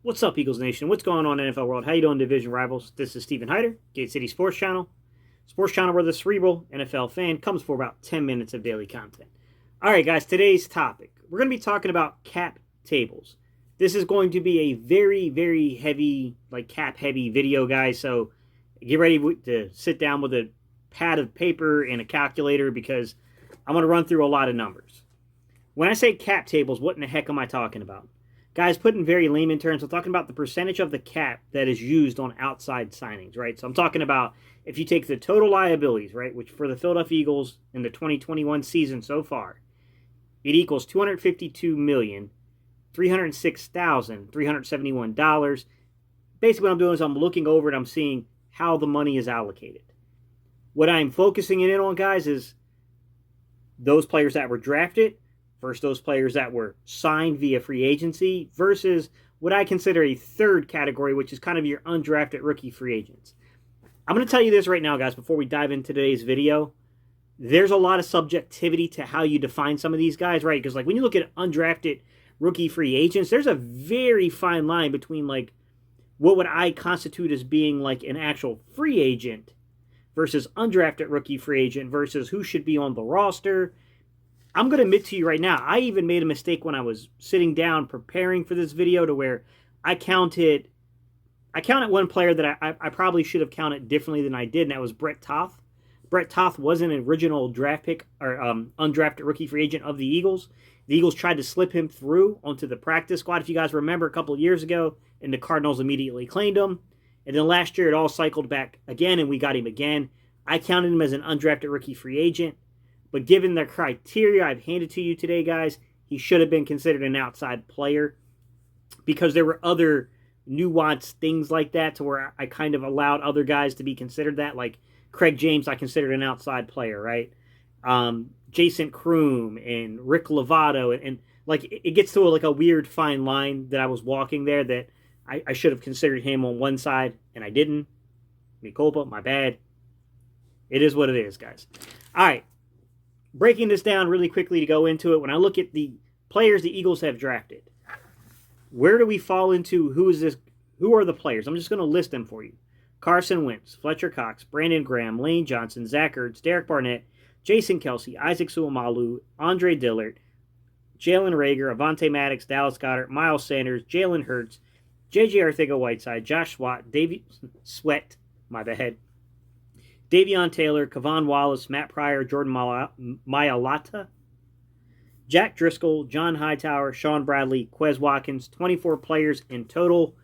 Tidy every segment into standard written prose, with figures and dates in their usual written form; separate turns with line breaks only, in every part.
What's up, Eagles Nation? What's going on in NFL world? How you doing, division rivals? This is Stephen Hyder, Gate City Sports Channel where the cerebral NFL fan comes for about 10 minutes of daily content. All right, guys, today's topic. We're going to be talking about cap tables. This is going to be a very, very heavy, cap-heavy video, guys, so get ready to sit down with a pad of paper and a calculator because I'm going to run through a lot of numbers. When I say cap tables, what in the heck am I talking about? Guys, put in very layman terms, I'm talking about the percentage of the cap that is used on outside signings, right? So I'm talking about if you take the total liabilities, right, which for the Philadelphia Eagles in the 2021 season so far, it equals $252,306,371. Basically, what I'm doing is I'm looking over it, I'm seeing how the money is allocated. What I'm focusing it in on, guys, is those players that were drafted versus those players that were signed via free agency versus what I consider a third category, which is kind of your undrafted rookie free agents. I'm going to tell you this right now, guys, before we dive into today's video. There's a lot of subjectivity to how you define some of these guys, right? Because when you look at undrafted rookie free agents, there's a very fine line between what would I constitute as being an actual free agent versus undrafted rookie free agent versus who should be on the roster. I'm going to admit to you right now, I even made a mistake when I was sitting down preparing for this video to where I counted one player that I probably should have counted differently than I did, and that was Brett Toth. Brett Toth was an original draft pick or undrafted rookie free agent of the Eagles. The Eagles tried to slip him through onto the practice squad, if you guys remember, a couple of years ago, and the Cardinals immediately claimed him. And then last year it all cycled back again, and we got him again. I counted him as an undrafted rookie free agent. But given the criteria I've handed to you today, guys, he should have been considered an outside player because there were other nuanced things like that to where I kind of allowed other guys to be considered that. Like Craig James, I considered an outside player, right? Jason Kroom and Rick Lovato. And it gets to a weird fine line that I was walking there that I should have considered him on one side, and I didn't. Mi culpa, my bad. It is what it is, guys. All right. Breaking this down really quickly to go into it, when I look at the players the Eagles have drafted, where do we fall into who are the players? I'm just going to list them for you. Carson Wentz, Fletchor Cox, Brandon Graham, Lane Johnson, Zach Ertz, Derek Barnett, Jason Kelce, Isaac Seumalo, Andre Dillard, Jalen Reagor, Avonte Maddox, Dallas Goedert, Miles Sanders, Jalen Hurts, J.J. Arcega-Whiteside, Josh Sweat, Davion Taylor, Kavon Wallace, Matt Pryor, Jordan Mailata, Jack Driscoll, John Hightower, Sean Bradley, Quez Watkins, 24 players in total.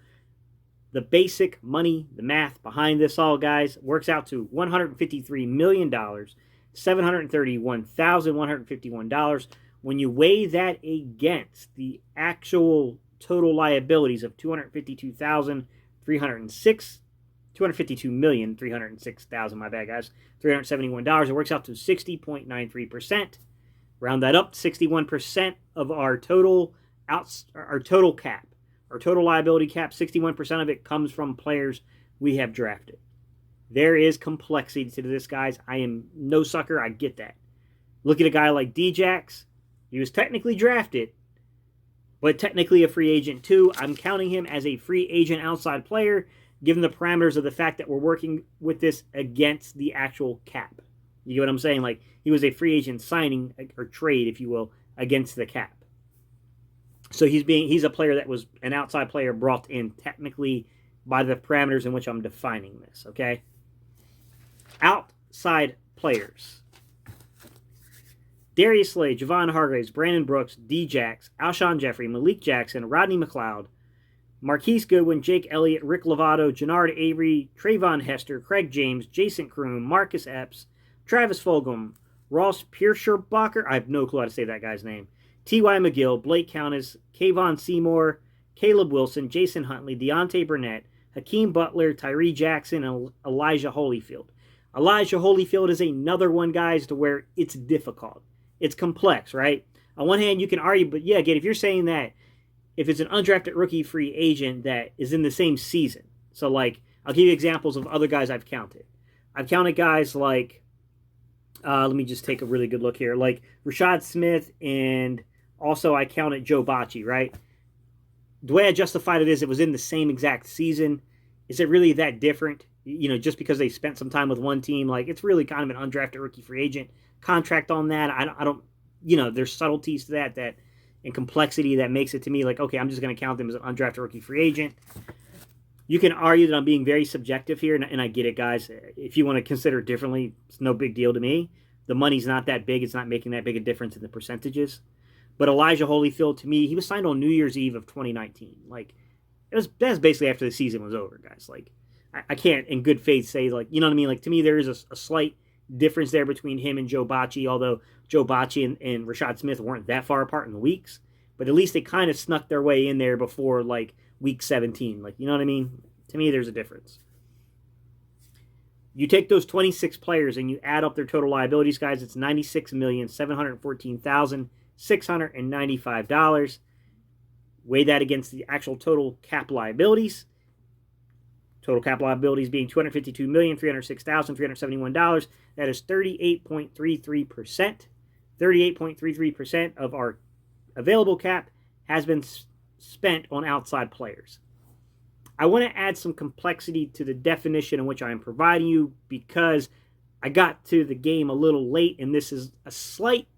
The basic money, the math behind this all, guys, works out to $153,731,151. When you weigh that against the actual total liabilities of $252,306,000, my bad, guys, $371, it works out to 60.93%. Round that up, 61% of our total cap. Our total liability cap, 61% of it comes from players we have drafted. There is complexity to this, guys. I am no sucker. I get that. Look at a guy like DJAX. He was technically drafted, but technically a free agent too. I'm counting him as a free agent outside player, given the parameters of the fact that we're working with this against the actual cap. You get what I'm saying? He was a free agent signing or trade, if you will, against the cap. So he's a player that was an outside player brought in technically by the parameters in which I'm defining this, okay? Outside players. Darius Slade, Javon Hargrave, Brandon Brooks, DJAX, Alshon Jeffrey, Malik Jackson, Rodney McLeod, Marquise Goodwin, Jake Elliott, Rick Lovato, Jannard Avery, Trayvon Hester, Craig James, Jason Kroom, Marcus Epps, Travis Fulgham, Ross Pierscherbacher, I have no clue how to say that guy's name, T.Y. McGill, Blake Countess, Kayvon Seymour, Caleb Wilson, Jason Huntley, Deontay Burnett, Hakeem Butler, Tyree Jackson, and Elijah Holyfield. Elijah Holyfield is another one, guys, to where it's difficult. It's complex, right? On one hand, you can argue, but yeah, again, if you're saying that, if it's an undrafted rookie free agent that is in the same season, so I'll give you examples of other guys I've counted. I've counted guys let me just take a really good look here, like Rashad Smith, and also I counted Joe Bocci, right? the way I justified it is it was in the same exact season. Is it really that different? You know, just because they spent some time with one team, like it's really kind of an undrafted rookie free agent contract on that. I don't, you know, there's subtleties to that and complexity that makes it to me like, okay, I'm just going to count them as an undrafted rookie free agent. You can argue that I'm being very subjective here, and I get it, guys. If you want to consider it differently, it's no big deal to me. The money's not that big. It's not making that big a difference in the percentages. But Elijah Holyfield, to me, he was signed on New Year's Eve of 2019. Like, that's basically after the season was over, guys. Like, I can't in good faith say, like, you know what I mean? Like, to me, there is a slight difference there between him and Joe Bacci, although Joe Bacci and Rashad Smith weren't that far apart in the weeks. But at least they kind of snuck their way in there before, like, week 17. Like, you know what I mean? To me, there's a difference. You take those 26 players and you add up their total liabilities, guys, it's $96,714,695. Weigh that against the actual total cap liabilities. Total cap liabilities being $252,306,371. That is 38.33%. 38.33% of our available cap has been spent on outside players. I want to add some complexity to the definition in which I am providing you because I got to the game a little late, and this is a slight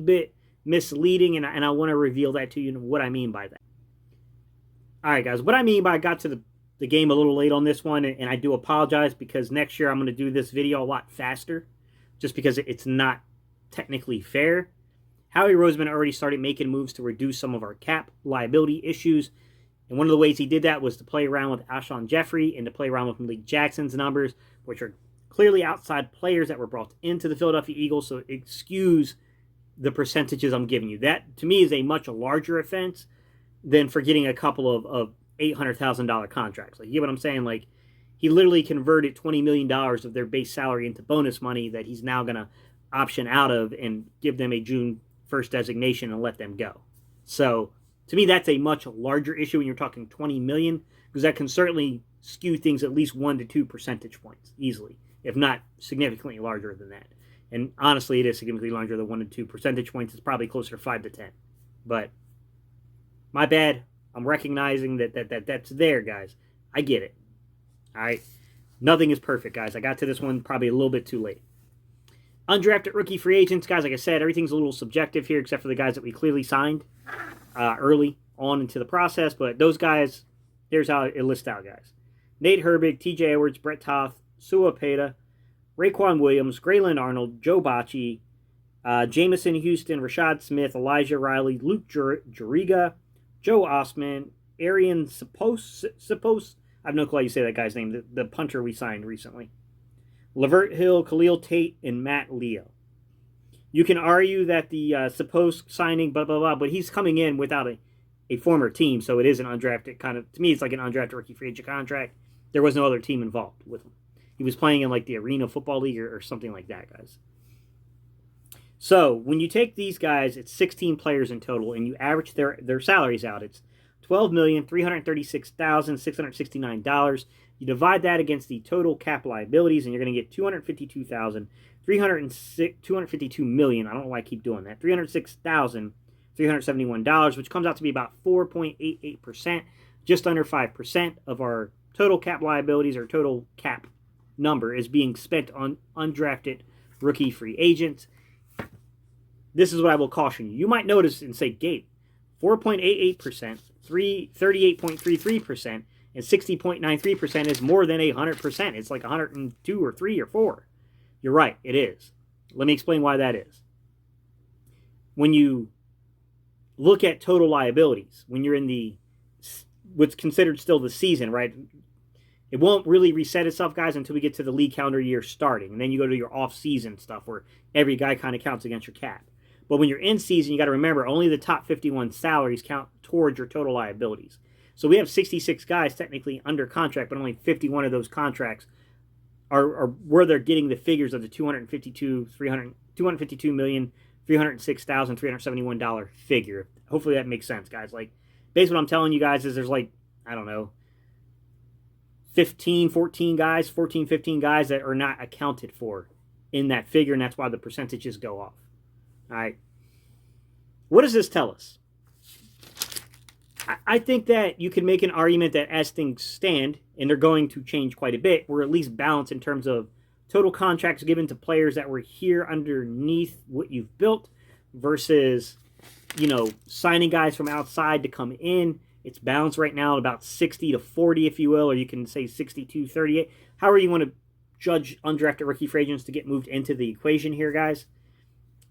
bit misleading, and I want to reveal that to you and what I mean by that. All right, guys, what I mean by I got to the game a little late on this one, and I do apologize because next year I'm going to do this video a lot faster just because it's not technically fair. Howie Roseman already started making moves to reduce some of our cap liability issues. And one of the ways he did that was to play around with Alshon Jeffrey and to play around with Malik Jackson's numbers, which are clearly outside players that were brought into the Philadelphia Eagles, so it skews the percentages I'm giving you. That, to me, is a much larger offense than for getting a couple of $800,000 contracts. Like, you get what I'm saying? Like, he literally converted $20 million of their base salary into bonus money that he's now going to option out of and give them a June 1st designation and let them go. So, to me, that's a much larger issue when you're talking $20 million, because that can certainly skew things at least 1 to 2 percentage points easily, if not significantly larger than that. And honestly, it is significantly larger than 1 to 2 percentage points. It's probably closer to 5 to 10. But my bad. I'm recognizing that's there, guys. I get it. All right. Nothing is perfect, guys. I got to this one probably a little bit too late. Undrafted rookie free agents, guys, like I said, everything's a little subjective here except for the guys that we clearly signed early on into the process. But those guys, here's how it lists out, guys. Nate Herbig, TJ Edwards, Brett Toth, Opeta, Raekwon Williams, Grayland Arnold, Joe Bacci, Jamison Houston, Rashad Smith, Elijah Riley, Luke Juriga, Joe Osman, Arian Suppose, I have no clue how you say that guy's name, the punter we signed recently. Lavert Hill, Khalil Tate, and Matt Leo. You can argue that the Suppose signing, blah, blah, blah, but he's coming in without a former team, so it is an undrafted kind of, to me, it's like an undrafted rookie free agent contract. There was no other team involved with him. He was playing in like the Arena Football League or something like that, guys. So when you take these guys, it's 16 players in total, and you average their salaries out. It's $12,336,669. You divide that against the total cap liabilities, and you're going to get $252 million. I don't know why I keep doing that. $306,371, which comes out to be about 4.88%, just under 5% of our total cap liabilities or total cap number is being spent on undrafted rookie free agents. This is what I will caution you. You might notice and say, Gabe, 4.88%, 38.33%, and 60.93% is more than 100%. It's like 102 or 3 or 4. You're right, it is. Let me explain why that is. When you look at total liabilities, when you're in the what's considered still the season, right? It won't really reset itself, guys, until we get to the league calendar year starting. And then you go to your off-season stuff where every guy kind of counts against your cap. But when you're in season, you got to remember only the top 51 salaries count towards your total liabilities. So we have 66 guys technically under contract, but only 51 of those contracts are where they're getting the figures of the $252,306,371 figure. Hopefully that makes sense, guys. Like, basically what I'm telling you guys is there's like, I don't know, 15 guys that are not accounted for in that figure, and that's why the percentages go off. All right. What does this tell us? I think that you can make an argument that as things stand, and they're going to change quite a bit, we're at least balanced in terms of total contracts given to players that were here underneath what you've built versus, signing guys from outside to come in. It's balanced right now at about 60 to 40, if you will, or you can say 62-38. However you want to judge undrafted rookie free agents to get moved into the equation here, guys.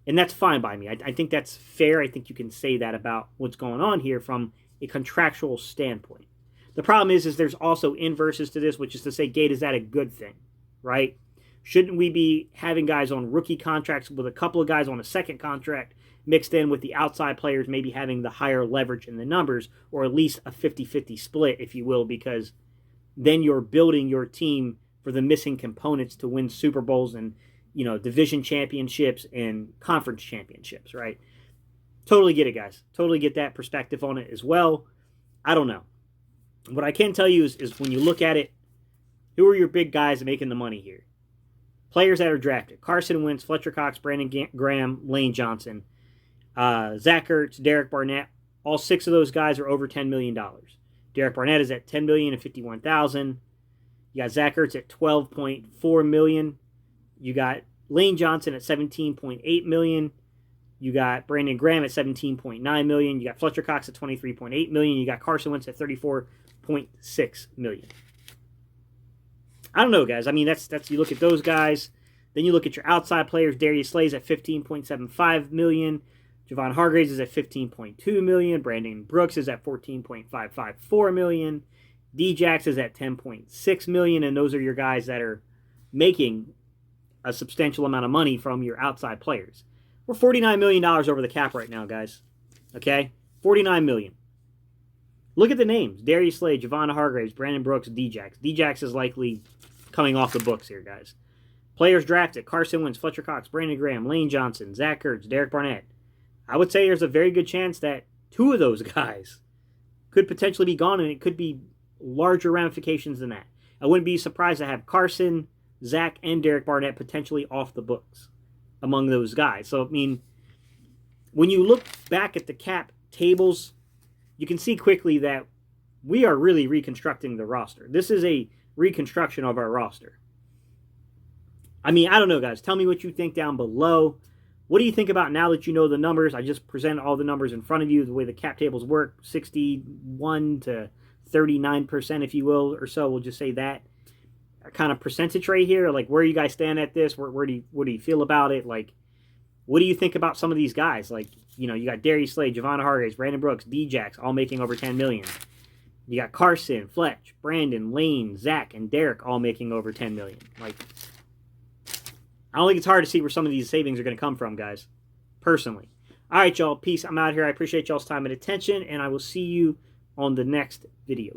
And that's fine by me. I think that's fair. I think you can say that about what's going on here from a contractual standpoint. The problem is there's also inverses to this, which is to say, Gate, is that a good thing, right? Shouldn't we be having guys on rookie contracts with a couple of guys on a second contract mixed in with the outside players maybe having the higher leverage in the numbers, or at least a 50-50 split, if you will, because then you're building your team for the missing components to win Super Bowls and, division championships and conference championships, right? Totally get it, guys. Totally get that perspective on it as well. I don't know. What I can tell you is when you look at it, who are your big guys making the money here? Players that are drafted: Carson Wentz, Fletchor Cox, Brandon Graham, Lane Johnson, Zach Ertz, Derek Barnett. All 6 of those guys are over $10 million. Derek Barnett is at $10,051,000. You got Zach Ertz at $12.4 million. You got Lane Johnson at $17.8 million. You got Brandon Graham at $17.9 million. You got Fletchor Cox at $23.8 million. You got Carson Wentz at $34.6 million. I don't know, guys. I mean, that's you look at those guys. Then you look at your outside players. Darius Slay's at $15.75 million. Javon Hargrave is at $15.2 million. Brandon Brooks is at $14.554 million. DJAX is at $10.6 million. And those are your guys that are making a substantial amount of money from your outside players. We're $49 million over the cap right now, guys. Okay? $49 million. Look at the names: Darius Slay, Javon Hargraves, Brandon Brooks, DJAX. DJAX is likely coming off the books here, guys. Players drafted: Carson Wentz, Fletchor Cox, Brandon Graham, Lane Johnson, Zach Ertz, Derek Barnett. I would say there's a very good chance that 2 of those guys could potentially be gone, and it could be larger ramifications than that. I wouldn't be surprised to have Carson, Zach, and Derek Barnett potentially off the books among those guys. So, I mean, when you look back at the cap tables, you can see quickly that we are really reconstructing the roster. This is a reconstruction of our roster. I mean, I don't know, guys. Tell me what you think down below. What do you think about now that you know the numbers? I just presented all the numbers in front of you, the way the cap tables work, 61 to 39%, if you will, or so. We'll just say that kind of percentage right here. Like, where you guys stand at this? What do you feel about it? Like, what do you think about some of these guys? Like, you got Darius Slay, Javon Hargraves, Brandon Brooks, DJAX, all making over $10 million. You got Carson, Fletch, Brandon, Lane, Zach, and Derek all making over $10 million. Like, I don't think it's hard to see where some of these savings are going to come from, guys, personally. All right, y'all. Peace. I'm out here. I appreciate y'all's time and attention, and I will see you on the next video.